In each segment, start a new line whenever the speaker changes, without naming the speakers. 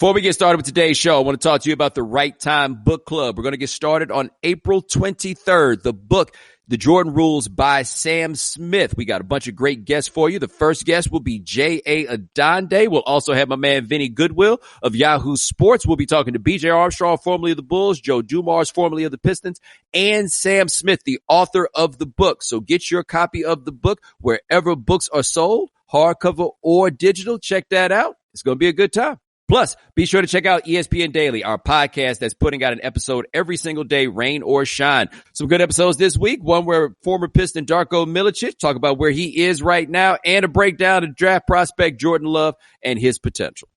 Before we get started with today's show, I want to talk to you about the Right Time Book Club. We're going to get started on April 23rd. The book, The Jordan Rules by Sam Smith. We got a bunch of great guests for you. The first guest will be J.A. Adande. We'll also have my man Vinny Goodwill of Yahoo Sports. We'll be talking to B.J. Armstrong, formerly of the Bulls, Joe Dumars, formerly of the Pistons, and Sam Smith, the author of the book. So get your copy of the book wherever books are sold, hardcover or digital. Check that out. It's going to be a good time. Plus, be sure to check out ESPN Daily, our podcast that's putting out an episode every single day, rain or shine. Some good episodes this week. One where former Piston Darko Milicic talk about where he is right now, and a breakdown of draft prospect Jordan Love and his potential.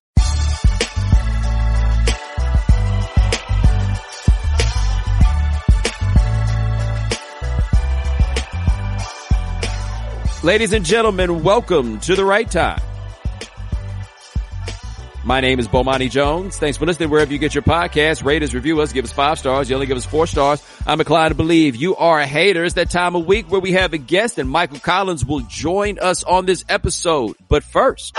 Ladies and gentlemen, welcome to The Right Time. My name is Bomani Jones. Thanks for listening wherever you get your podcasts. Rate us, review us, give us 5 stars. You only give us 4 stars. I'm inclined to believe you are a hater. It's that time of week where we have a guest, and Michael Collins will join us on this episode. But first,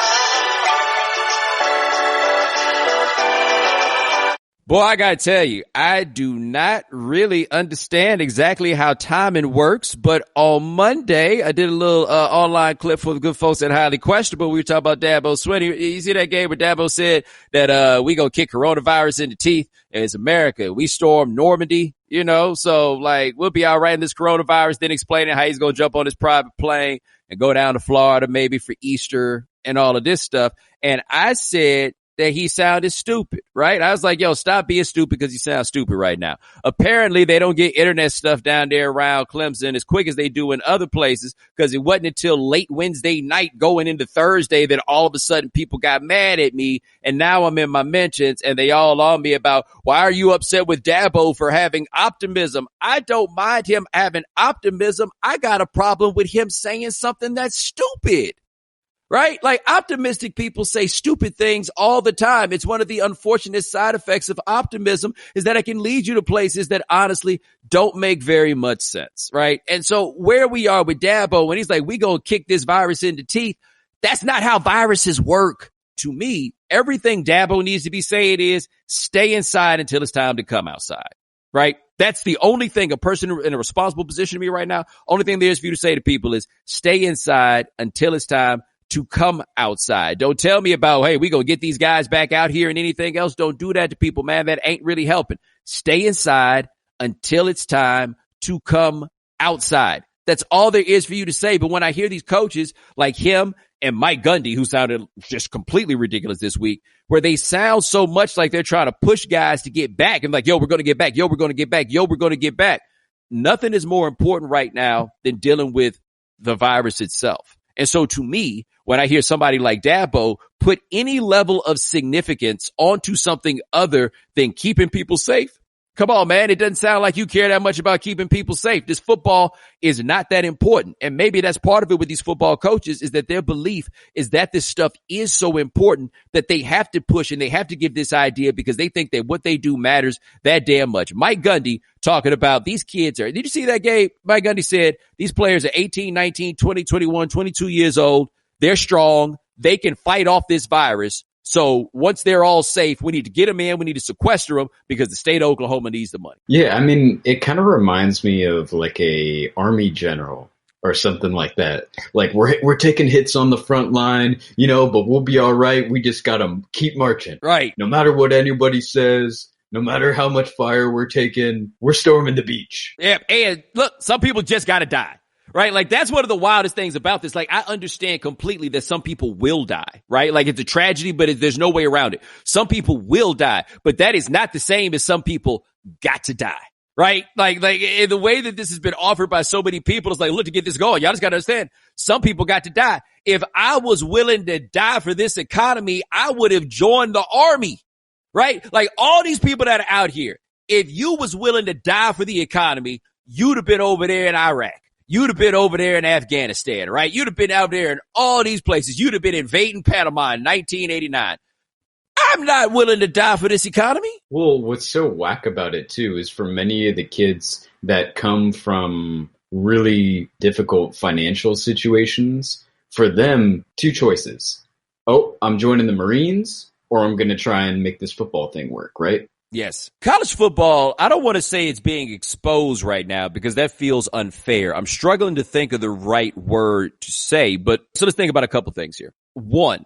boy, I gotta tell you, I do not really understand exactly how timing works, but on Monday, I did a little online clip for the good folks at Highly Questionable. We were talking about Dabo Swinney. You see that game where Dabo said that we gonna kick coronavirus in the teeth, and it's America. We stormed Normandy, you know, so like we'll be all right in this coronavirus, then explaining how he's gonna jump on his private plane and go down to Florida maybe for Easter and all of this stuff. And I said that he sounded stupid, right? I was like, yo, stop being stupid because you sound stupid right now. Apparently, they don't get internet stuff down there around Clemson as quick as they do in other places, because it wasn't until late Wednesday night going into Thursday that all of a sudden people got mad at me, and now I'm in my mentions and they all on me about, why are you upset with Dabo for having optimism? I don't mind him having optimism. I got a problem with him saying something that's stupid. Right? Like, optimistic people say stupid things all the time. It's one of the unfortunate side effects of optimism, is that it can lead you to places that honestly don't make very much sense. Right? And so where we are with Dabo, when he's like, we gonna kick this virus in the teeth, that's not how viruses work. To me, everything Dabo needs to be saying is stay inside until it's time to come outside. Right? That's the only thing a person in a responsible position to me right now, only thing there is for you to say to people is stay inside until it's time to come outside. Don't tell me about, hey, we gonna get these guys back out here and anything else. Don't do that to people, man. That ain't really helping. Stay inside until it's time to come outside. That's all there is for you to say. But when I hear these coaches like him and Mike Gundy, who sounded just completely ridiculous this week, where they sound so much like they're trying to push guys to get back and like, yo, we're going to get back. Yo, we're going to get back. Yo, we're going to get back. Nothing is more important right now than dealing with the virus itself. And so to me, when I hear somebody like Dabo put any level of significance onto something other than keeping people safe, come on, man. It doesn't sound like you care that much about keeping people safe. This football is not that important. And maybe that's part of it with these football coaches, is that their belief is that this stuff is so important that they have to push and they have to give this idea because they think that what they do matters that damn much. Mike Gundy talking about these kids are, did you see that game? Mike Gundy said these players are 18, 19, 20, 21, 22 years old. They're strong. They can fight off this virus. So once they're all safe, we need to get them in. We need to sequester them because the state of Oklahoma needs the money.
Yeah, I mean, it kind of reminds me of like a army general or something like that. Like we're taking hits on the front line, you know, but we'll be all right. We just got to keep marching.
Right.
No matter what anybody says, no matter how much fire we're taking, we're storming the beach.
Yeah, and look, some people just got to die. Right? Like, that's one of the wildest things about this. Like, I understand completely that some people will die, right? Like, it's a tragedy, but there's no way around it. Some people will die, but that is not the same as some people got to die, right? Like in the way that this has been offered by so many people, it's like, look, to get this going, y'all just got to understand, some people got to die. If I was willing to die for this economy, I would have joined the army, right? Like, all these people that are out here, if you was willing to die for the economy, you'd have been over there in Iraq. You'd have been over there in Afghanistan, right? You'd have been out there in all these places. You'd have been invading Panama in 1989. I'm not willing to die for this economy.
Well, what's so whack about it, too, is for many of the kids that come from really difficult financial situations, for them, 2 choices. Oh, I'm joining the Marines, or I'm going to try and make this football thing work, right?
Yes. College football, I don't want to say it's being exposed right now because that feels unfair. I'm struggling to think of the right word to say, but so let's think about a couple things here. One,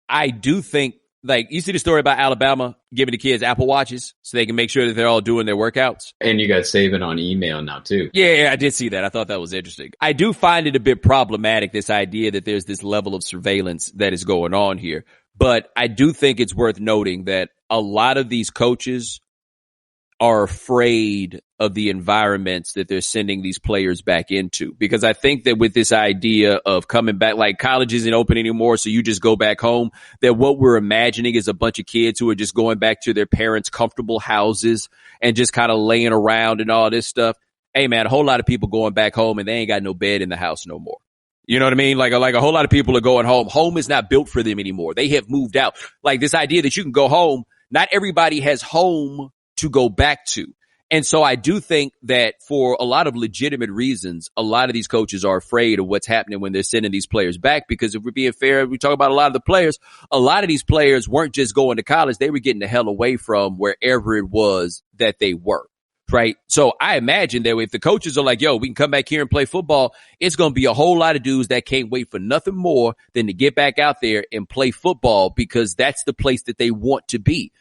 I do think, like, you see the story about Alabama giving the kids Apple Watches so they can make sure that they're all doing their workouts.
And you got saving on email now, too.
Yeah, I did see that. I thought that was interesting. I do find it a bit problematic, this idea that there's this level of surveillance that is going on here. But I do think it's worth noting that a lot of these coaches are afraid of the environments that they're sending these players back into. Because I think that with this idea of coming back, like college isn't open anymore, so you just go back home, that what we're imagining is a bunch of kids who are just going back to their parents' comfortable houses and just kind of laying around and all this stuff. Hey, man, a whole lot of people going back home and they ain't got no bed in the house no more. You know what I mean? Like a whole lot of people are going home. Home is not built for them anymore. They have moved out. Like this idea that you can go home, not everybody has home to go back to. And so I do think that for a lot of legitimate reasons, a lot of these coaches are afraid of what's happening when they're sending these players back. Because if we're being fair, we talk about a lot of the players, a lot of these players weren't just going to college. They were getting the hell away from wherever it was that they were. Right. So I imagine that if the coaches are like, yo, we can come back here and play football, it's going to be a whole lot of dudes that can't wait for nothing more than to get back out there and play football because that's the place that they want to be.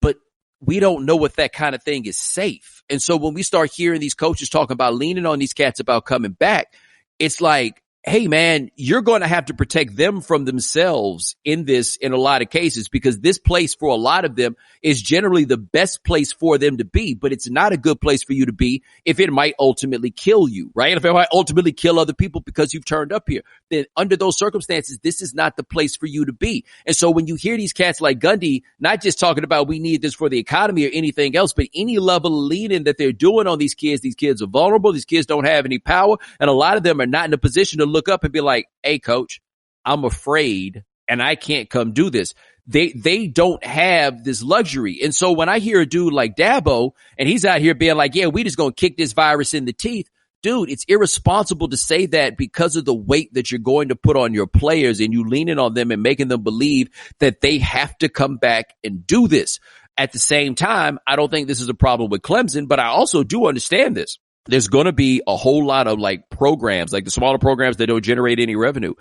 But we don't know if that kind of thing is safe. And so when we start hearing these coaches talking about leaning on these cats about coming back, it's like, hey, man, you're going to have to protect them from themselves in this, in a lot of cases, because this place for a lot of them is generally the best place for them to be, but it's not a good place for you to be if it might ultimately kill you, right? And if it might ultimately kill other people because you've turned up here, then under those circumstances, this is not the place for you to be. And so when you hear these cats like Gundy, not just talking about we need this for the economy or anything else, but any level of leaning that they're doing on these kids are vulnerable. These kids don't have any power. And a lot of them are not in a position to look up and be like, hey, coach, I'm afraid and I can't come do this. They don't have this luxury. And so when I hear a dude like Dabo and he's out here being like, yeah, we just going to kick this virus in the teeth. Dude, it's irresponsible to say that because of the weight that you're going to put on your players and you leaning on them and making them believe that they have to come back and do this. At the same time, I don't think this is a problem with Clemson, but I also do understand this. There's going to be a whole lot of like programs, like the smaller programs that don't generate any revenue.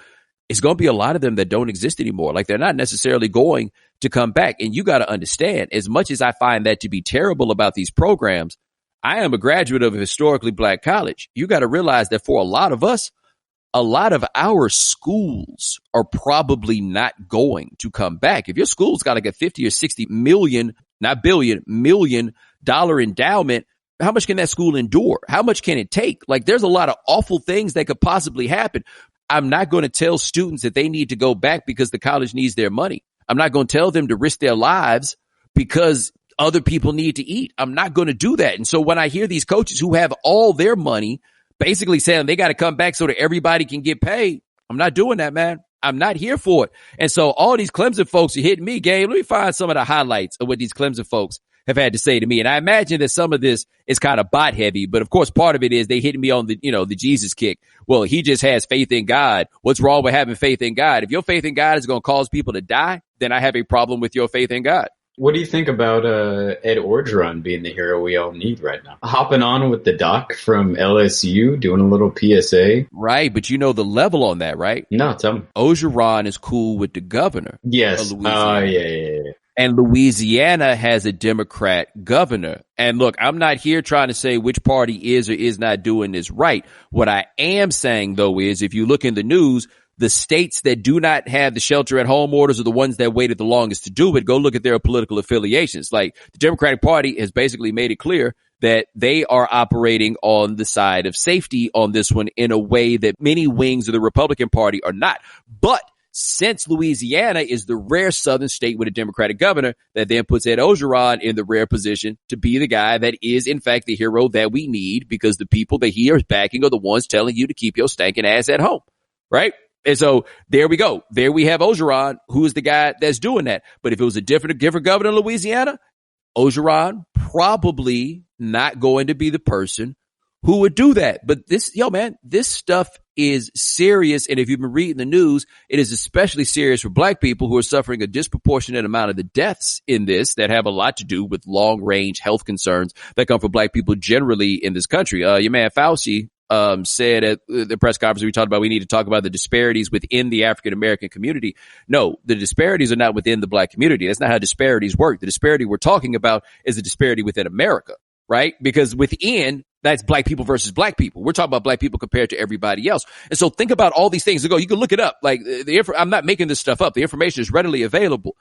It's going to be a lot of them that don't exist anymore. Like they're not necessarily going to come back. And you got to understand, as much as I find that to be terrible about these programs, I am a graduate of a historically black college. You got to realize that for a lot of us, a lot of our schools are probably not going to come back. If your school's got like a 50 or 60 million, not billion, $1 million endowment, how much can that school endure? How much can it take? Like there's a lot of awful things that could possibly happen. I'm not going to tell students that they need to go back because the college needs their money. I'm not going to tell them to risk their lives because other people need to eat. I'm not going to do that. And so when I hear these coaches who have all their money basically saying they got to come back so that everybody can get paid, I'm not doing that, man. I'm not here for it. And so all these Clemson folks are hitting me, Gabe. Let me find some of the highlights of what these Clemson folks have had to say to me. And I imagine that some of this is kind of bot heavy, but of course part of it is they hit me on the, the Jesus kick. Well, he just has faith in God. What's wrong with having faith in God? If your faith in God is going to cause people to die, then I have a problem with your faith in God.
What do you think about Ed Orgeron being the hero we all need right now? Hopping on with the doc from LSU, doing a little PSA.
Right, but you know the level on that, right?
No, tell me.
Orgeron is cool with the governor.
Yes. Yeah.
And Louisiana has a Democrat governor. And look, I'm not here trying to say which party is or is not doing this right. What I am saying, though, is if you look in the news, the states that do not have the shelter at home orders are the ones that waited the longest to do it. Go look at their political affiliations. Like the Democratic Party has basically made it clear that they are operating on the side of safety on this one in a way that many wings of the Republican Party are not. But since Louisiana is the rare southern state with a Democratic governor, that then puts Ed Orgeron in the rare position to be the guy that is, in fact, the hero that we need because the people that he is backing are the ones telling you to keep your stinking ass at home, right? And so there we go. There we have Orgeron, who is the guy that's doing that. But if it was a different governor in Louisiana, Orgeron probably not going to be the person who would do that. But this stuff is serious. And if you've been reading the news, it is especially serious for black people who are suffering a disproportionate amount of the deaths in this that have a lot to do with long range health concerns that come from black people generally in this country. Your man Fauci said at the press conference, we talked about we need to talk about the disparities within the African American community. No, the disparities are not within the black community. That's not how disparities work. The disparity we're talking about is the disparity within America, right? Because within, that's black people versus black people. We're talking about black people compared to everybody else. And so think about all these things. You can look it up. Like I'm not making this stuff up. The information is readily available.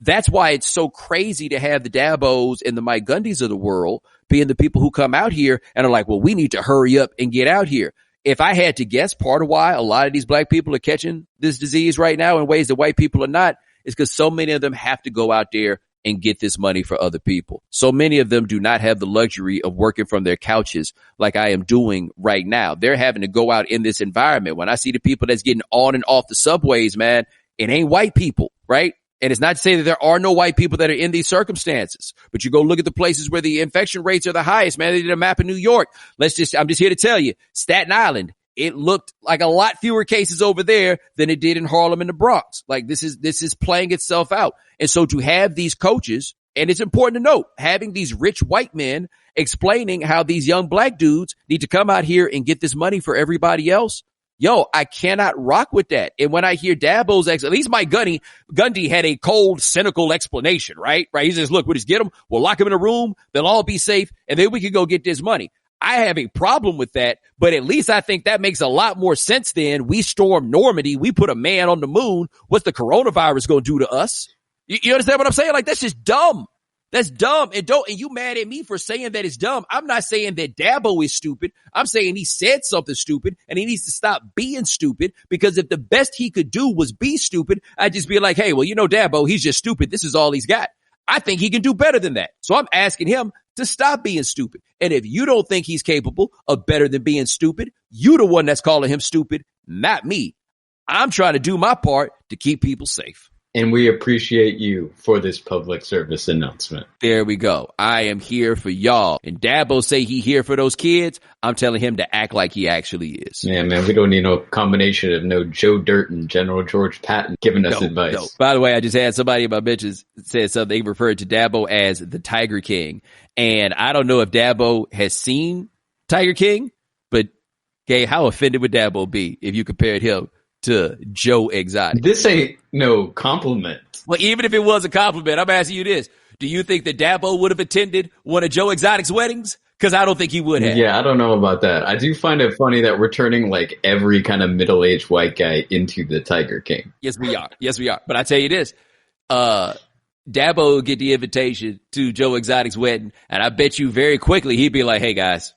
That's why it's so crazy to have the Dabos and the Mike Gundys of the world being the people who come out here and are like, well, we need to hurry up and get out here. If I had to guess, part of why a lot of these black people are catching this disease right now in ways that white people are not is because so many of them have to go out there and get this money for other people. So many of them do not have the luxury of working from their couches like I am doing right now. They're having to go out in this environment. When I see the people that's getting on and off the subways, man, it ain't white people, right? And it's not to say that there are no white people that are in these circumstances, but you go look at the places where the infection rates are the highest, man. They did a map of New York. I'm just here to tell you, Staten Island, it looked like a lot fewer cases over there than it did in Harlem and the Bronx. Like this is playing itself out. And so to have these coaches, and it's important to note, having these rich white men explaining how these young black dudes need to come out here and get this money for everybody else. Yo, I cannot rock with that. And when I hear Dabo's at least Mike Gundy had a cold, cynical explanation, right? He says, look, we'll just get them. We'll lock them in a room. They'll all be safe. And then we can go get this money. I have a problem with that, but at least I think that makes a lot more sense than we storm Normandy. We put a man on the moon. What's the coronavirus going to do to us? You understand what I'm saying? Like, that's just dumb. That's dumb. And you mad at me for saying that it's dumb. I'm not saying that Dabo is stupid. I'm saying he said something stupid and he needs to stop being stupid, because if the best he could do was be stupid, I'd just be like, hey, well, Dabo, he's just stupid. This is all he's got. I think he can do better than that. So I'm asking him to stop being stupid. And if you don't think he's capable of better than being stupid, you the one that's calling him stupid, not me. I'm trying to do my part to keep people safe.
And we appreciate you for this public service announcement.
There we go. I am here for y'all. And Dabo say he here for those kids. I'm telling him to act like he actually is.
Yeah, man, we don't need no combination of no Joe Dirt and General George Patton giving us advice. No.
By the way, I just had somebody in my benches said something. They referred to Dabo as the Tiger King. And I don't know if Dabo has seen Tiger King, but okay, how offended would Dabo be if you compared him to Joe Exotic?
This ain't no compliment.
Well, even if it was a compliment, I'm asking you this. Do you think that Dabo would have attended one of Joe Exotic's weddings? Because I don't think he would have.
Yeah, I don't know about that. I do find it funny that we're turning like every kind of middle-aged white guy into the Tiger King.
Yes, we are. Yes, we are. But I tell you this, Dabo will get the invitation to Joe Exotic's wedding, and I bet you very quickly he'd be like, hey, guys,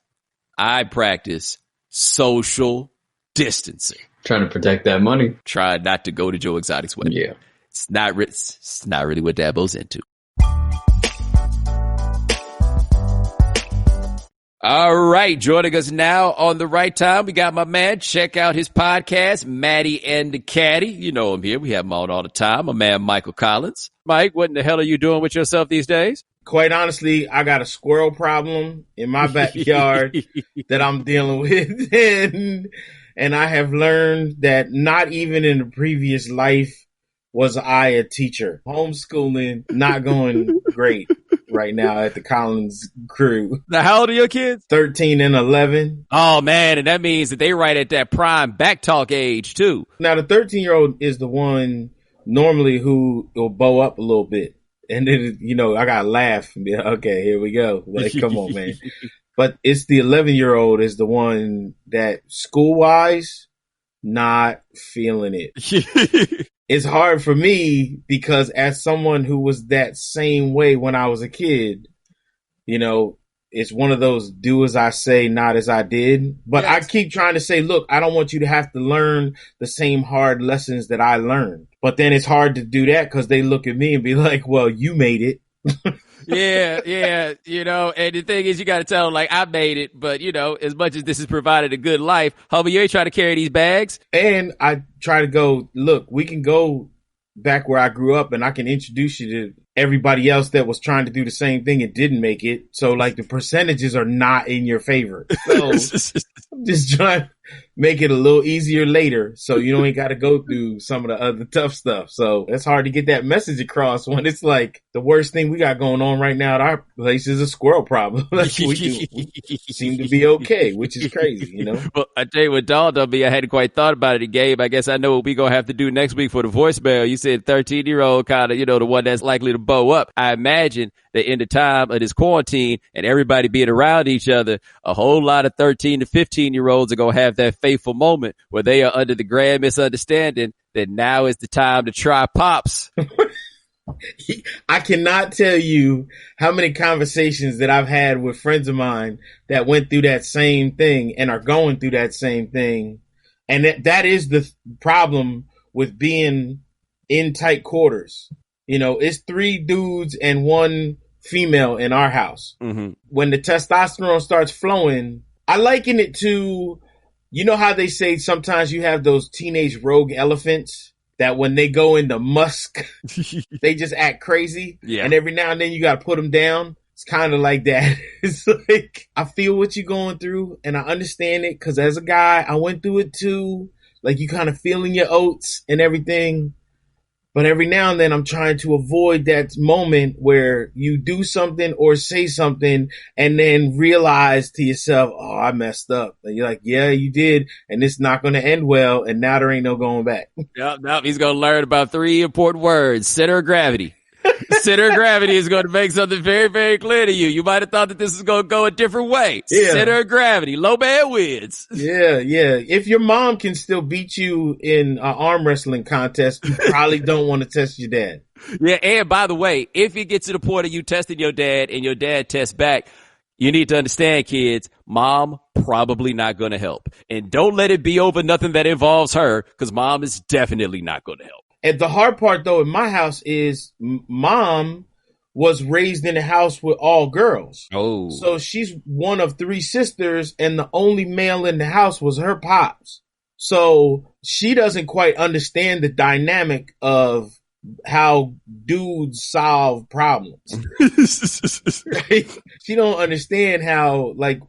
I practice social distancing.
Trying to protect that money.
Try not to go to Joe Exotic's wedding.
Yeah.
It's not really what Dabo's into. All right. Joining us now on the right time, we got my man. Check out his podcast, Maddie and the Caddie. You know him here. We have him on all the time. My man, Michael Collins. Mike, what in the hell are you doing with yourself these days?
Quite honestly, I got a squirrel problem in my backyard that I'm dealing with. And I have learned that not even in a previous life was I a teacher. Homeschooling not going great right now at the Collins crew.
Now, how old are your kids?
13 and 11.
Oh, man, and that means that they right at that prime backtalk age, too.
Now, the 13-year-old is the one normally who will bow up a little bit. And then, I got to laugh and be like, okay, here we go. Like, come on, man. But it's the 11-year-old is the one that school-wise, not feeling it. It's hard for me because as someone who was that same way when I was a kid, it's one of those do as I say, not as I did. But yes. I keep trying to say, look, I don't want you to have to learn the same hard lessons that I learned. But then it's hard to do that because they look at me and be like, well, you made it.
Yeah. And the thing is, you got to tell them, like, I made it, but, as much as this has provided a good life, homie, you ain't trying to carry these bags.
And I try to go, look, we can go back where I grew up and I can introduce you to everybody else that was trying to do the same thing and didn't make it. So like the percentages are not in your favor. So I'm just trying to make it a little easier later so you don't got to go through some of the other tough stuff. So it's hard to get that message across when it's like the worst thing we got going on right now at our place is a squirrel problem. We seem to be okay, which is crazy, you know?
Well, I tell you what dawned on me, I hadn't quite thought about it, Gabe. I guess I know what we going to have to do next week for the voicemail. You said 13-year-old kind of, the one that's likely to bow up. I imagine that in the time of this quarantine and everybody being around each other, a whole lot of 13 to 15-year-olds are going to have that fateful moment where they are under the grand misunderstanding that now is the time to try pops.
I cannot tell you how many conversations that I've had with friends of mine that went through that same thing and are going through that same thing. And that is the problem with being in tight quarters. It's 3 dudes and 1 female in our house. Mm-hmm. When the testosterone starts flowing, I liken it to, how they say sometimes you have those teenage rogue elephants that when they go into musk, they just act crazy. Yeah. And every now and then you got to put them down. It's kind of like that. It's like, I feel what you're going through and I understand it because as a guy, I went through it too. Like you kind of feeling your oats and everything. But every now and then I'm trying to avoid that moment where you do something or say something and then realize to yourself, oh, I messed up. And you're like, yeah, you did. And it's not going to end well. And now there ain't no going back.
Yep. He's going to learn about 3 important words. Center of gravity. Center of gravity is going to make something very, very clear to you. You might have thought that this is going to go a different way. Yeah. Center of gravity. Low man wins.
Yeah. If your mom can still beat you in an arm wrestling contest, you probably don't want to test your dad.
Yeah. And by the way, if it gets to the point of you testing your dad and your dad tests back, you need to understand, kids, mom probably not going to help. And don't let it be over nothing that involves her because mom is definitely not going to help.
And the hard part, though, in my house is mom was raised in a house with all girls.
Oh.
So she's one of 3 sisters, and the only male in the house was her pops. So she doesn't quite understand the dynamic of how dudes solve problems. Right? She don't understand how, like,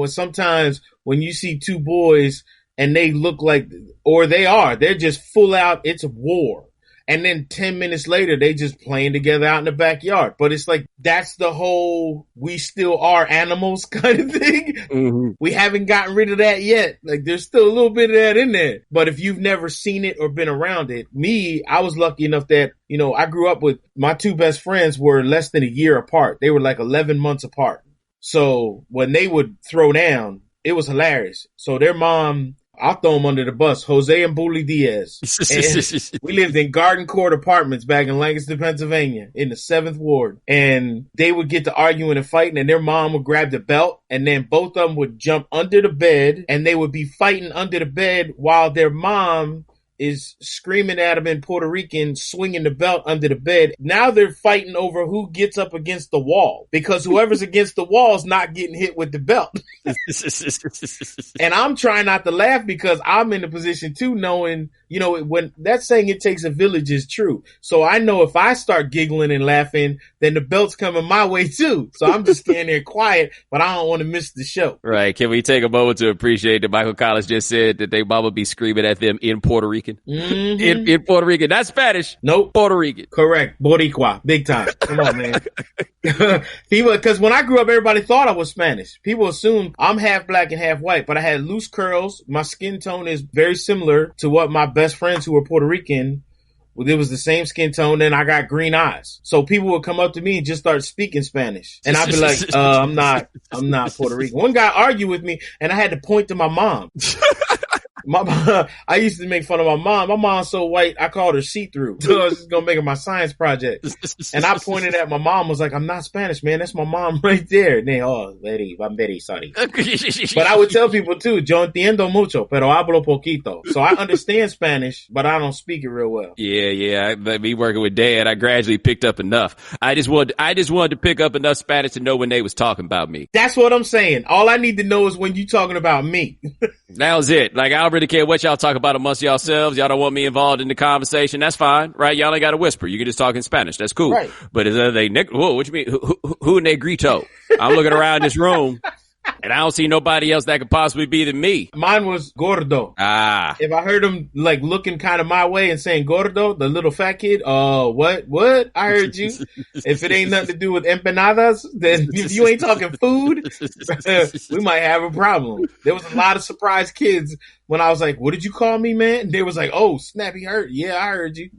sometimes when you see 2 boys and they look like, or they're just full out, it's a war. And then 10 minutes later, they just playing together out in the backyard. But it's like, that's the whole, we still are animals kind of thing. Mm-hmm. We haven't gotten rid of that yet. Like, there's still a little bit of that in there. But if you've never seen it or been around it, I was lucky enough that, I grew up with my 2 best friends were less than a year apart. They were like 11 months apart. So when they would throw down, it was hilarious. So their mom, I'll throw them under the bus. Jose and Bully Diaz. And we lived in Garden Court Apartments back in Lancaster, Pennsylvania, in the 7th Ward. And they would get to arguing and fighting, and their mom would grab the belt, and then both of them would jump under the bed, and they would be fighting under the bed while their mom is screaming at them in Puerto Rican, swinging the belt under the bed. Now they're fighting over who gets up against the wall because whoever's against the wall is not getting hit with the belt. And I'm trying not to laugh because I'm in a position too, knowing, when that saying it takes a village is true. So I know if I start giggling and laughing, then the belt's coming my way too. So I'm just standing there quiet, but I don't want to miss the show.
Right. Can we take a moment to appreciate that Michael Collins just said that they mama be screaming at them in Puerto Rican? Mm-hmm. In Puerto Rican, not Spanish.
Nope.
Puerto Rican.
Correct. Boricua. Big time. Come on, man. Because when I grew up, everybody thought I was Spanish. People assumed I'm half black and half white, but I had loose curls. My skin tone is very similar to what my best friends who were Puerto Rican, it was the same skin tone, and I got green eyes. So people would come up to me and just start speaking Spanish. And I'd be like, I'm not Puerto Rican. One guy argued with me, and I had to point to my mom. I used to make fun of my mom. My mom's so white, I called her see-through. So I was just going to make her my science project. And I pointed at my mom, was like, I'm not Spanish, man. That's my mom right there. And they, I'm very sorry. But I would tell people too, yo entiendo mucho, pero hablo poquito. So I understand Spanish, but I don't speak it real well.
Yeah. Me working with Dad, I gradually picked up enough. I just wanted to pick up enough Spanish to know when they was talking about me.
That's what I'm saying. All I need to know is when you talking about me.
That was it. Like, I'll really care what y'all talk about amongst yourselves. Y'all don't want me involved in the conversation. That's fine, right? Y'all ain't got to whisper. You can just talk in Spanish. That's cool.
Right.
But whoa, what you mean? Who negrito? I'm looking around this room. And I don't see nobody else that could possibly be than me.
Mine was gordo. If I heard him like looking kind of my way and saying gordo, the little fat kid, what? I heard you. If it ain't nothing to do with empanadas, then if you ain't talking food, we might have a problem. There was a lot of surprised kids when I was like, what did you call me, man? And they was like, oh, snap, he heard. Yeah, I heard you.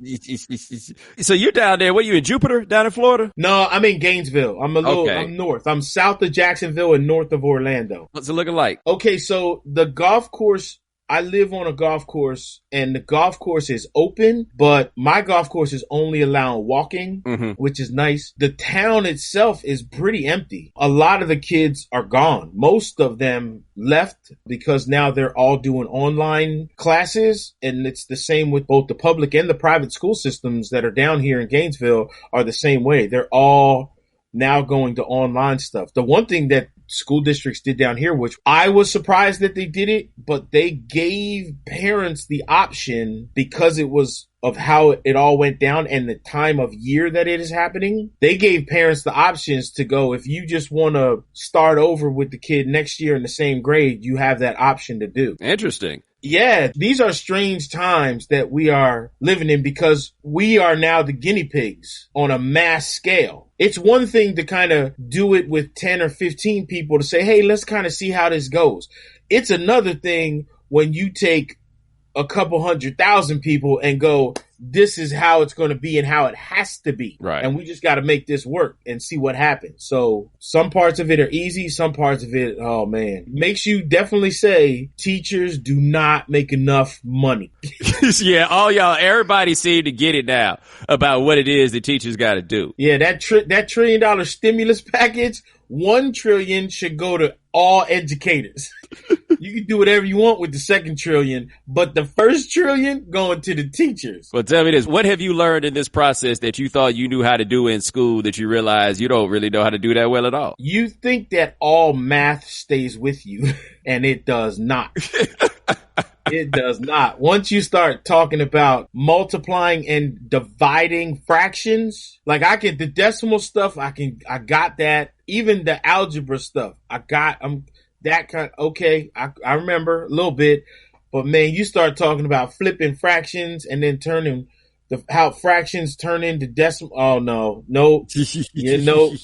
So you're down there. What, you in Jupiter, down in Florida?
No, I'm in Gainesville. I'm I'm north. I'm south of Jacksonville and north of Orlando.
What's it looking like?
Okay, so the golf course, I live on a golf course and the golf course is open, but my golf course is only allowing walking, which is nice. The town itself is pretty empty. A lot of the kids are gone. Most of them left because now they're all doing online classes, and it's the same with both the public and the private school systems that are down here in Gainesville are the same way. They're all now going to online stuff. The one thing that school districts did down here, which I was surprised that they did it, but they gave parents the option because it was of how it all went down and the time of year that it is happening. They gave parents the options to go, if you just want to start over with the kid next year in the same grade, you have that option to do.
Interesting.
Yeah, these are strange times that we are living in because we are now the guinea pigs on a mass scale. It's one thing to kind of do it with 10 or 15 people to say, hey, let's kind of see how this goes. It's another thing when you take a couple 100,000 people and go, this is how it's going to be and how it has to be.
Right.
And we just got to make this work and see what happens. So some parts of it are easy. Some parts of it, oh man, makes you definitely say teachers do not make enough money.
Yeah. Everybody seem to get it now about what it is the teachers got to do.
Yeah. That $1 trillion stimulus package, $1 trillion should go to all educators. You can do whatever you want with the second trillion, but the first trillion going to the teachers.
Well, tell me this. What have you learned in this process that you thought you knew how to do in school that you realize you don't really know how to do that well at all?
You think that all math stays with you, and it does not. It does not. Once you start talking about multiplying and dividing fractions, like the decimal stuff, I got that. Even the algebra stuff, that kind. Okay, I remember a little bit, but man, you start talking about flipping fractions and then turning how fractions turn into decimal. Oh no, you know.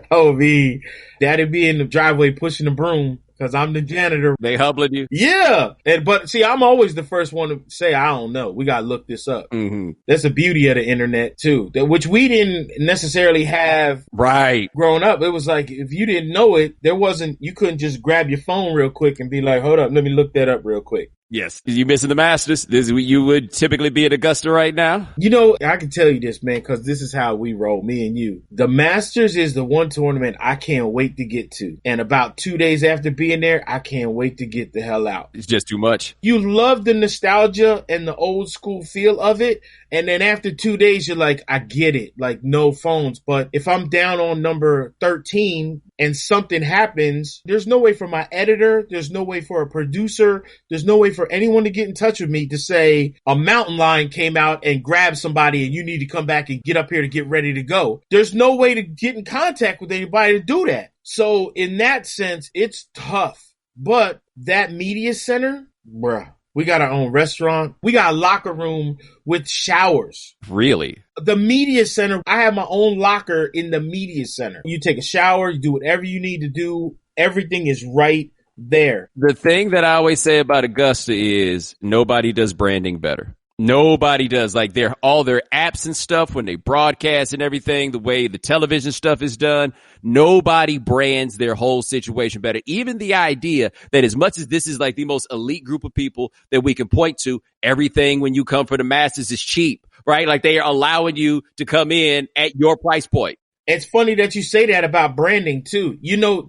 Oh me, Daddy be in the driveway pushing the broom. Because I'm the janitor.
They hubbling you?
Yeah. But see, I'm always the first one to say, I don't know. We got to look this up.
Mm-hmm.
That's the beauty of the internet, too, which we didn't necessarily have growing up. It was like, if you didn't know it, you couldn't just grab your phone real quick and be like, hold up, let me look that up real quick.
Yes. You missing the Masters? You would typically be at Augusta right now?
You know, I can tell you this, man, because this is how we roll, me and you. The Masters is the one tournament I can't wait to get to. And about 2 days after being there, I can't wait to get the hell out.
It's just too much.
You love the nostalgia and the old school feel of it. And then after 2 days, you're like, I get it. Like, no phones. But if I'm down on number 13 and something happens, there's no way for my editor, there's no way for a producer, there's no way for anyone to get in touch with me to say a mountain lion came out and grabbed somebody and you need to come back and get up here to get ready to go. There's no way to get in contact with anybody to do that. So in that sense, it's tough. But that media center, bruh. We got our own restaurant. We got a locker room with showers.
Really?
The media center, I have my own locker in the media center. You take a shower, you do whatever you need to do. Everything is right there.
The thing that I always say about Augusta is nobody does branding better. Nobody does. Like all their apps and stuff when they broadcast and everything, the way the television stuff is done, nobody brands their whole situation better. Even the idea that as much as this is like the most elite group of people that we can point to, everything when you come for the Masters is cheap, right? Like they are allowing you to come in at your price point.
It's funny that you say that about branding too. You know,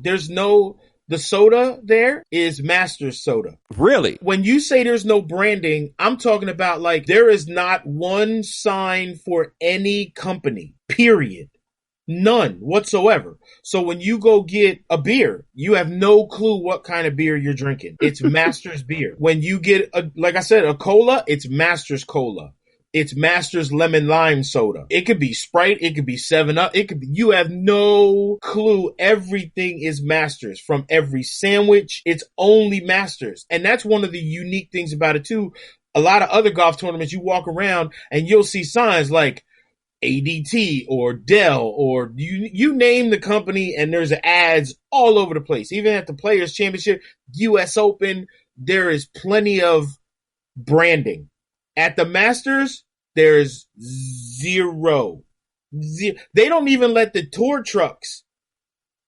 the soda there is Masters soda.
Really?
When you say there's no branding, I'm talking about like there is not one sign for any company, period. None whatsoever. So when you go get a beer, you have no clue what kind of beer you're drinking. It's Masters beer. When you get, like I said, a cola, it's Masters cola. It's Masters lemon lime soda. It could be Sprite. It could be 7-Up. It could be, you have no clue. Everything is Masters. From every sandwich, it's only Masters. And that's one of the unique things about it too. A lot of other golf tournaments, you walk around and you'll see signs like ADT or Dell or you name the company, and there's ads all over the place. Even at the Players Championship, US Open, there is plenty of branding. At the Masters, there's zero. They don't even let the tour trucks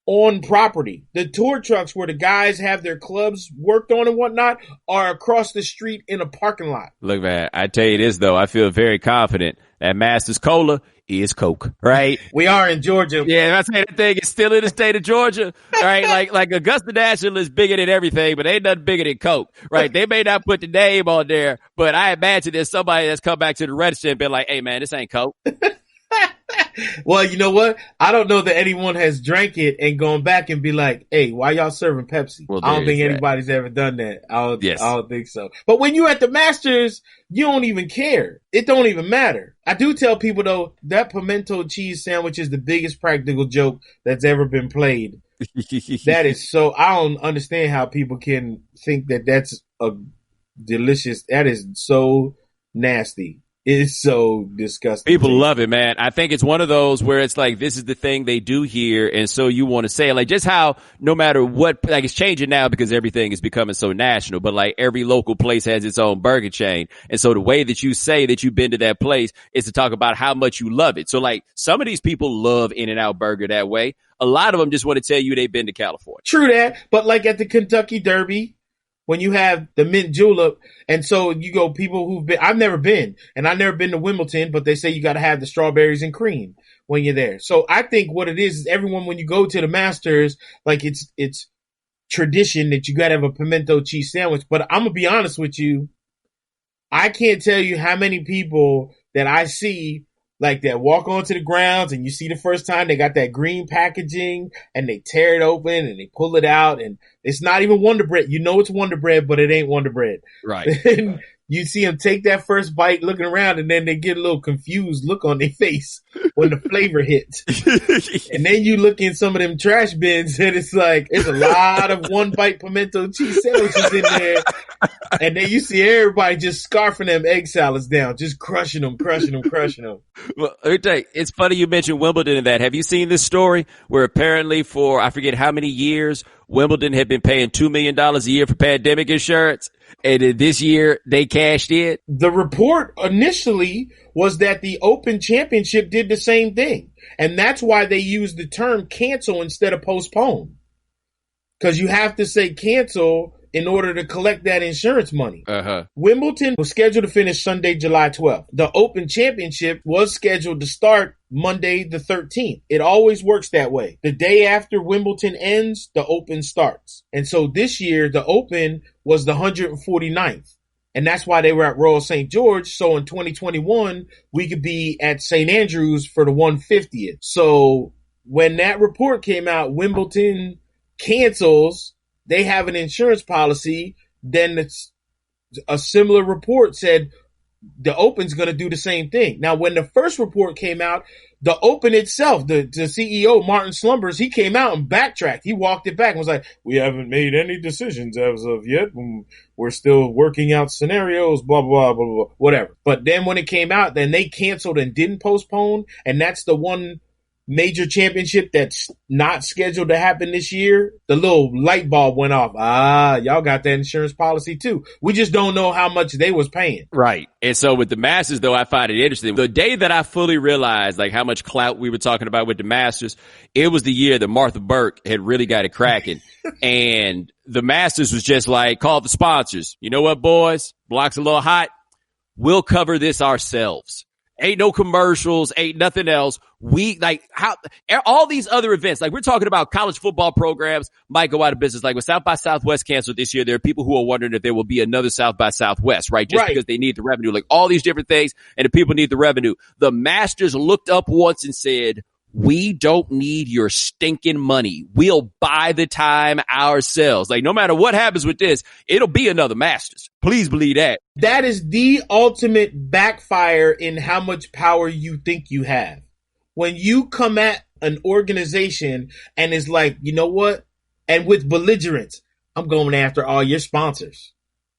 on property. The tour trucks where the guys have their clubs worked on and whatnot are across the street in a parking lot.
Look, man, I tell you this, though. I feel very confident that Masters Cola is Coke, right?
We are in Georgia.
Yeah, I say that thing is still in the state of Georgia, right? Like Augusta National is bigger than everything, but ain't nothing bigger than Coke, right? They may not put the name on there, but I imagine there's somebody that's come back to the register and been like, hey, man, this ain't Coke.
Well, you know what? I don't know that anyone has drank it and gone back and be like, hey, why y'all serving Pepsi?
Well,
I don't think anybody's ever done that. I don't think so. But when you're at the Masters, you don't even care. It don't even matter. I do tell people, though, that pimento cheese sandwich is the biggest practical joke that's ever been played. That is so, I don't understand how people can think that that's a delicious, that is so nasty. It's so disgusting.
People love it, man. I think it's one of those where it's like, this is the thing they do here. And so you want to say it. Like, just how no matter what, like, it's changing now because everything is becoming so national, but like every local place has its own burger chain. And so the way that you say that you've been to that place is to talk about how much you love it. So like some of these people love In-N-Out Burger that way. A lot of them just want to tell you they've been to California.
True that. But like at the Kentucky Derby, when you have the mint julep, and so you go people who've been, I've never been, and I've never been to Wimbledon, but they say you got to have the strawberries and cream when you're there. So I think what it is everyone, when you go to the Masters, like it's tradition that you got to have a pimento cheese sandwich. But I'm going to be honest with you. I can't tell you how many people that I see like that walk onto the grounds and you see the first time they got that green packaging and they tear it open and they pull it out and it's not even Wonder Bread. You know it's Wonder Bread, but it ain't Wonder Bread.
Right.
And you see them take that first bite looking around and then they get a little confused look on their face when the flavor hits. And then you look in some of them trash bins and it's like, it's a lot of one bite pimento cheese sandwiches in there. And then you see everybody just scarfing them egg salads down, just crushing them.
Well, let me tell you, it's funny you mentioned Wimbledon and that. Have you seen this story where apparently for, I forget how many years, Wimbledon had been paying $2 million a year for pandemic insurance? And this year they cashed in.
The report initially was that the Open Championship did the same thing. And that's why they used the term cancel instead of postpone. Because you have to say cancel in order to collect that insurance money. Wimbledon was scheduled to finish Sunday, July 12th. The Open Championship was scheduled to start Monday the 13th. It always works that way. The day after Wimbledon ends, the Open starts. And so this year, the Open was the 149th. And that's why they were at Royal St. George. So in 2021, we could be at St. Andrews for the 150th. So when that report came out, Wimbledon cancels. They have an insurance policy. Then it's a similar report said the Open's going to do the same thing. Now, when the first report came out, the Open itself, the CEO, Martin Slumbers, he came out and backtracked. He walked it back and was like, we haven't made any decisions as of yet. We're still working out scenarios, blah, blah, blah, blah, whatever. But then when it came out, then they canceled and didn't postpone. And that's the one major championship that's not scheduled to happen this year. The little light bulb went off. Y'all got that insurance policy too. We just don't know how much they was paying.
Right. And so with the Masters, though, I find it interesting. The day that I fully realized like how much clout we were talking about with the Masters, it was the year that Martha Burke had really got it cracking. And the Masters was just like, call the sponsors. You know what, boys? Block's a little hot. We'll cover this ourselves. Ain't no commercials, ain't nothing else. We like how all these other events, like we're talking about college football programs might go out of business. Like with South by Southwest canceled this year, there are people who are wondering if there will be another South by Southwest, right? Just because they need the revenue, like all these different things and the people need the revenue. The Masters looked up once and said, we don't need your stinking money. We'll buy the time ourselves. Like, no matter what happens with this, it'll be another Masters. Please believe that.
That is the ultimate backfire in how much power you think you have. When you come at an organization and it's like, you know what? And with belligerence, I'm going after all your sponsors.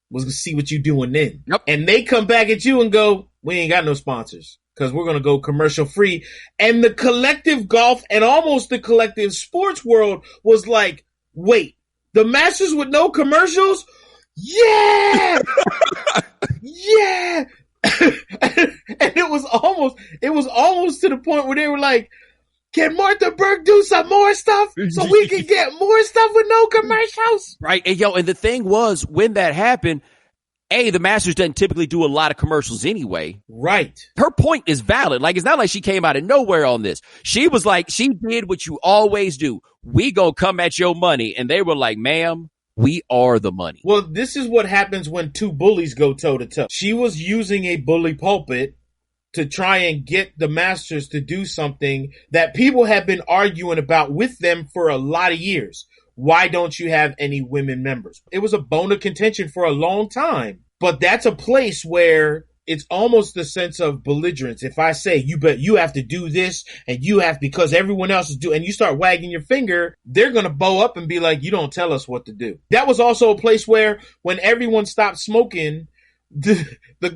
We'll see what you're doing then.
Yep.
And they come back at you and go, we ain't got no sponsors because we're going to go commercial free. And the collective golf and almost the collective sports world was like, wait, the Masters with no commercials? Yeah! Yeah! And it was almost to the point where they were like, can Martha Burke do some more stuff so we can get more stuff with no commercials?
Right. And and the thing was, when that happened, the Masters doesn't typically do a lot of commercials anyway.
Right.
Her point is valid. Like, it's not like she came out of nowhere on this. She was like, she did what you always do. We gonna come at your money. And they were like, ma'am, we are the money.
Well, this is what happens when two bullies go toe to toe. She was using a bully pulpit to try and get the Masters to do something that people have been arguing about with them for a lot of years. Why don't you have any women members? It was a bone of contention for a long time, but that's a place where it's almost the sense of belligerence. If I say, you have to do this and you have, because everyone else is doing, and you start wagging your finger, they're going to bow up and be like, you don't tell us what to do. That was also a place where when everyone stopped smoking,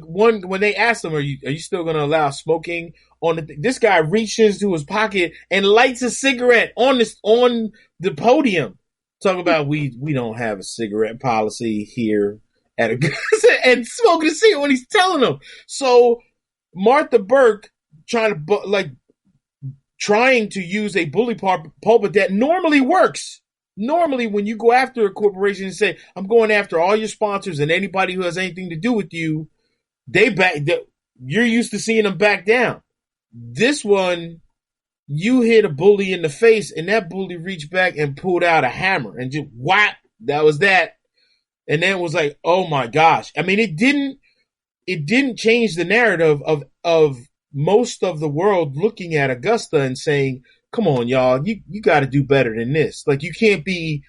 when they asked him, are you still going to allow smoking on this guy reached into his pocket and lights a cigarette on the podium. Talk about we don't have a cigarette policy here at and smoking a cigarette when he's telling them. So Martha Burke trying to use a bully pulpit that normally works. Normally, when you go after a corporation and say, I'm going after all your sponsors and anybody who has anything to do with you, you're used to seeing them back down. This one, you hit a bully in the face and that bully reached back and pulled out a hammer and just whap, that was that. And then it was like, oh my gosh. I mean, it didn't change the narrative of most of the world looking at Augusta and saying, come on, y'all, you got to do better than this. Like, you can't be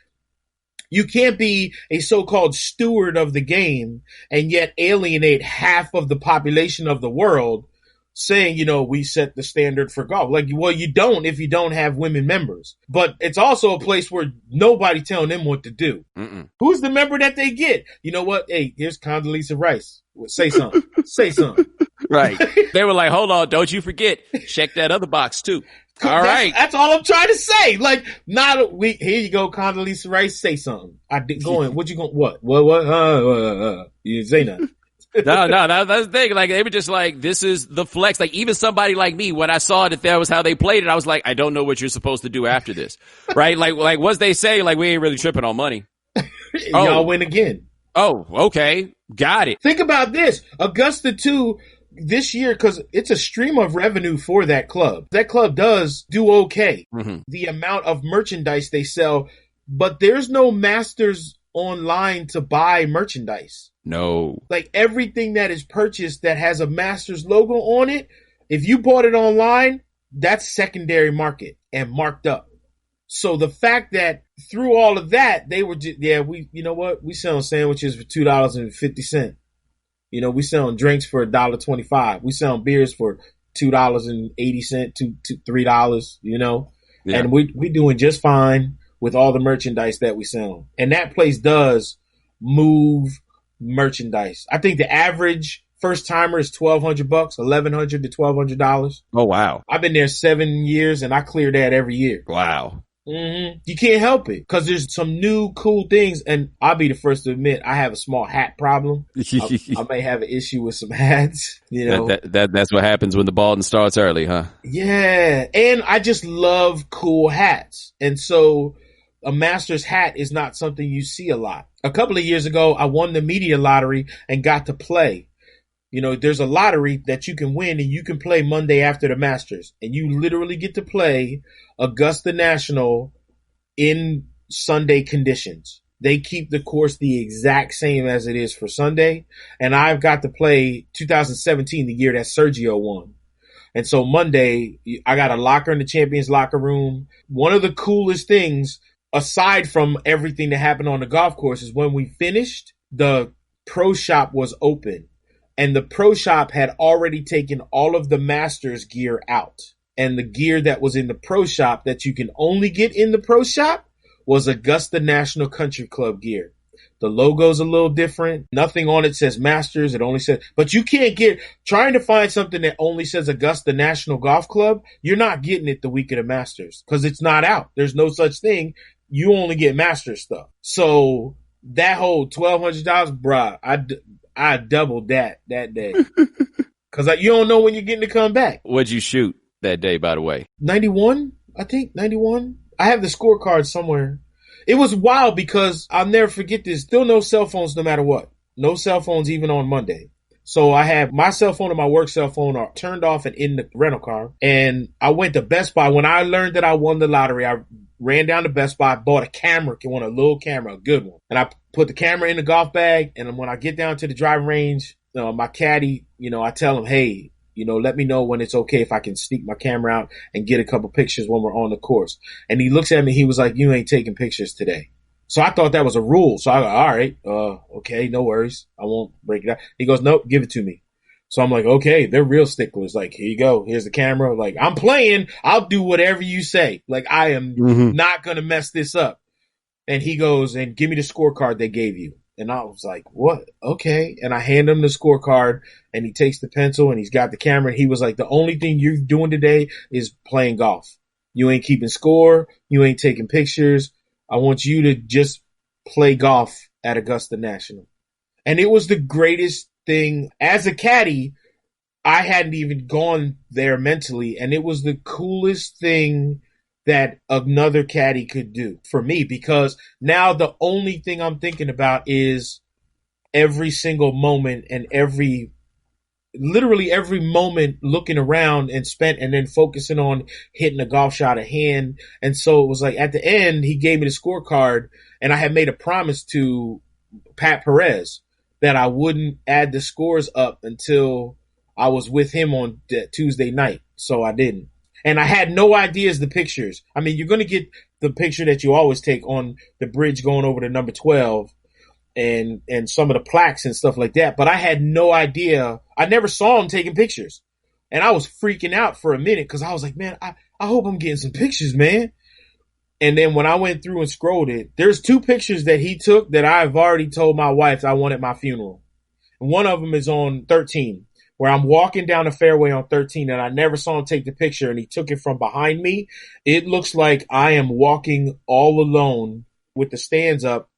a so-called steward of the game and yet alienate half of the population of the world saying, we set the standard for golf. Like, well, you don't if you don't have women members. But it's also a place where nobody telling them what to do.
Mm-mm.
Who's the member that they get? You know what? Hey, here's Condoleezza Rice. Say something. Say something.
Right. They were like, hold on, don't you forget. Check that other box too. All right.
That's all I'm trying to say. Like, here you go, Condoleezza Rice, say something. I did go in. What you going, what? You didn't say nothing.
No, that's the thing. Like, they were just like, this is the flex. Like, even somebody like me, when I saw that was how they played it, I was like, I don't know what you're supposed to do after this. Right? Like, what's they say? Like, we ain't really tripping on money.
Y'all win again.
Oh, okay. Got it.
Think about this. Augusta 2 this year, because it's a stream of revenue for that club. That club does do okay.
Mm-hmm.
The amount of merchandise they sell, but there's no Masters online to buy merchandise.
No.
Like, everything that is purchased that has a Masters logo on it, if you bought it online, that's secondary market and marked up. So the fact that through all of that, they were just, you know what? We selling sandwiches for $2.50. We selling drinks for $1.25. We selling beers for $2.80 to $3,
Yeah.
And we doing just fine with all the merchandise that we sell. And that place does move merchandise. I think the average first timer is $1,200, $1,100 to $1,200.
Oh, wow.
I've been there 7 years and I clear that every year.
Wow.
Mm-hmm. You can't help it because there's some new cool things, and I'll be the first to admit I have a small hat problem. I may have an issue with some hats.
That's what happens when the ball starts early, huh?
Yeah, and I just love cool hats, and so a Masters hat is not something you see a lot. A couple of years ago, I won the media lottery and got to play. There's a lottery that you can win and you can play Monday after the Masters. And you literally get to play Augusta National in Sunday conditions. They keep the course the exact same as it is for Sunday. And I've got to play 2017, the year that Sergio won. And so Monday, I got a locker in the champions locker room. One of the coolest things, aside from everything that happened on the golf course, is when we finished, the pro shop was open. And the pro shop had already taken all of the Masters gear out. And the gear that was in the pro shop that you can only get in the pro shop was Augusta National Country Club gear. The logo's a little different. Nothing on it says Masters. It only says, but you can't get, trying to find something that only says Augusta National Golf Club, you're not getting it the week of the Masters because it's not out. There's no such thing. You only get Masters stuff. So that whole $1,200, bruh, I doubled that day. Cause you don't know when you're getting to come back.
What'd you shoot that day, by the way?
91, I think, 91. I have the scorecard somewhere. It was wild because I'll never forget this. Still no cell phones no matter what. No cell phones even on Monday. So I have my cell phone and my work cell phone are turned off and in the rental car. And I went to Best Buy. When I learned that I won the lottery, I ran down to Best Buy, bought a camera, a little camera, a good one. And I put the camera in the golf bag. And when I get down to the driving range, my caddy, I tell him, hey, let me know when it's okay if I can sneak my camera out and get a couple pictures when we're on the course. And he looks at me, he was like, you ain't taking pictures today. So I thought that was a rule. So I go, all right, okay, no worries. I won't break it out. He goes, nope, give it to me. So I'm like, okay, they're real sticklers. Like, here you go. Here's the camera. Like, I'm playing. I'll do whatever you say. Like, I am not going to mess this up. And he goes, and give me the scorecard they gave you. And I was like, what? Okay. And I hand him the scorecard and he takes the pencil and he's got the camera. He was like, the only thing you're doing today is playing golf. You ain't keeping score. You ain't taking pictures. I want you to just play golf at Augusta National. And it was the greatest thing. As a caddy, I hadn't even gone there mentally. And it was the coolest thing that another caddy could do for me, because now the only thing I'm thinking about is every single moment and literally every moment looking around and then focusing on hitting a golf shot at hand. And so it was like at the end, he gave me the scorecard and I had made a promise to Pat Perez that I wouldn't add the scores up until I was with him on that Tuesday night. So I didn't. And I had no ideas the pictures. I mean, you're going to get the picture that you always take on the bridge going over to number 12 and some of the plaques and stuff like that. But I had no idea. I never saw him taking pictures. And I was freaking out for a minute because I was like, man, I hope I'm getting some pictures, man. And then when I went through and scrolled it, there's 2 pictures that he took that I've already told my wife I want at my funeral. And one of them is on 13. Where I'm walking down the fairway on 13 and I never saw him take the picture and he took it from behind me. It looks like I am walking all alone with the stands up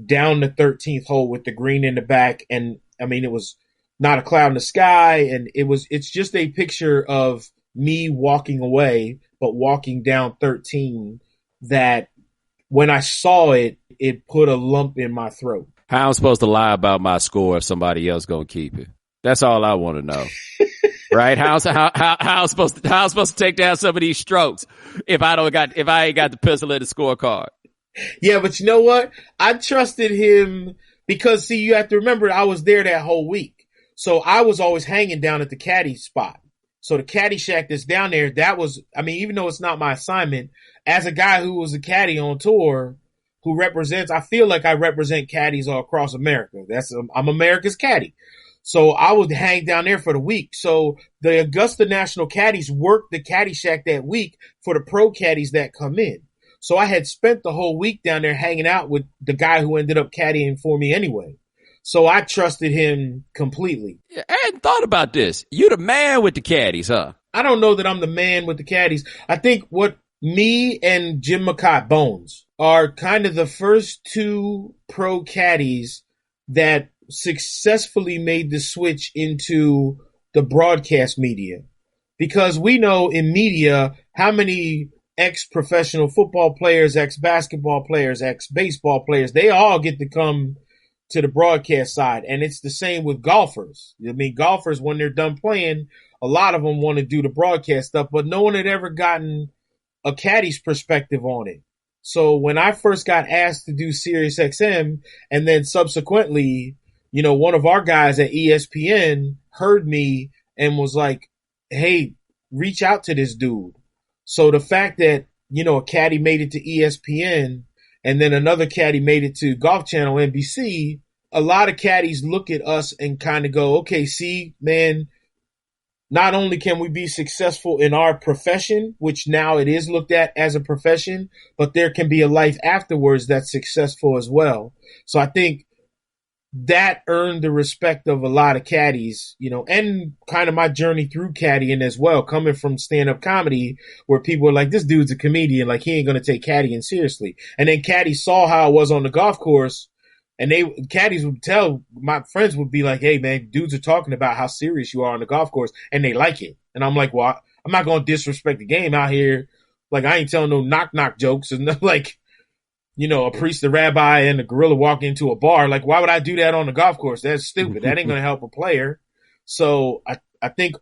down the 13th hole with the green in the back. And I mean, it was not a cloud in the sky. And it's just a picture of me walking away, but walking down 13 that when I saw it, it put a lump in my throat.
How I'm supposed to lie about my score if somebody else gonna keep it? That's all I want to know, right? How I'm supposed to take down some of these strokes if I ain't got the pencil in the scorecard?
Yeah, but you know what? I trusted him because see, you have to remember I was there that whole week, so I was always hanging down at the caddy spot. So the caddy shack that's down there, even though it's not my assignment, as a guy who was a caddy on tour, I feel like I represent caddies all across America. I'm America's caddy. So I would hang down there for the week. So the Augusta National caddies work the caddy shack that week for the pro caddies that come in. So I had spent the whole week down there hanging out with the guy who ended up caddying for me anyway. So I trusted him completely.
I hadn't thought about this. You're the man with the caddies, huh?
I don't know that I'm the man with the caddies. I think what me and Jim McCott Bones are kind of the first 2 pro caddies that successfully made the switch into the broadcast media, because we know in media how many ex-professional football players, ex-basketball players, ex-baseball players, they all get to come to the broadcast side. And it's the same with golfers. I mean, golfers, when they're done playing, a lot of them want to do the broadcast stuff, but no one had ever gotten a caddy's perspective on it. So when I first got asked to do Sirius XM, and then subsequently, one of our guys at ESPN heard me and was like, hey, reach out to this dude. So the fact that, a caddy made it to ESPN and then another caddy made it to Golf Channel, NBC, a lot of caddies look at us and kind of go, okay, see, man, not only can we be successful in our profession, which now it is looked at as a profession, but there can be a life afterwards that's successful as well. So I think that earned the respect of a lot of caddies, and kind of my journey through caddying as well, coming from stand-up comedy where people are like, this dude's a comedian, like he ain't going to take caddying seriously. And then caddies saw how I was on the golf course, and caddies would tell, my friends would be like, hey man, dudes are talking about how serious you are on the golf course, and they like it. And I'm like, well, I'm not going to disrespect the game out here. Like, I ain't telling no knock jokes and like, a priest, a rabbi, and a gorilla walk into a bar. Like, why would I do that on the golf course? That's stupid. That ain't going to help a player. So I think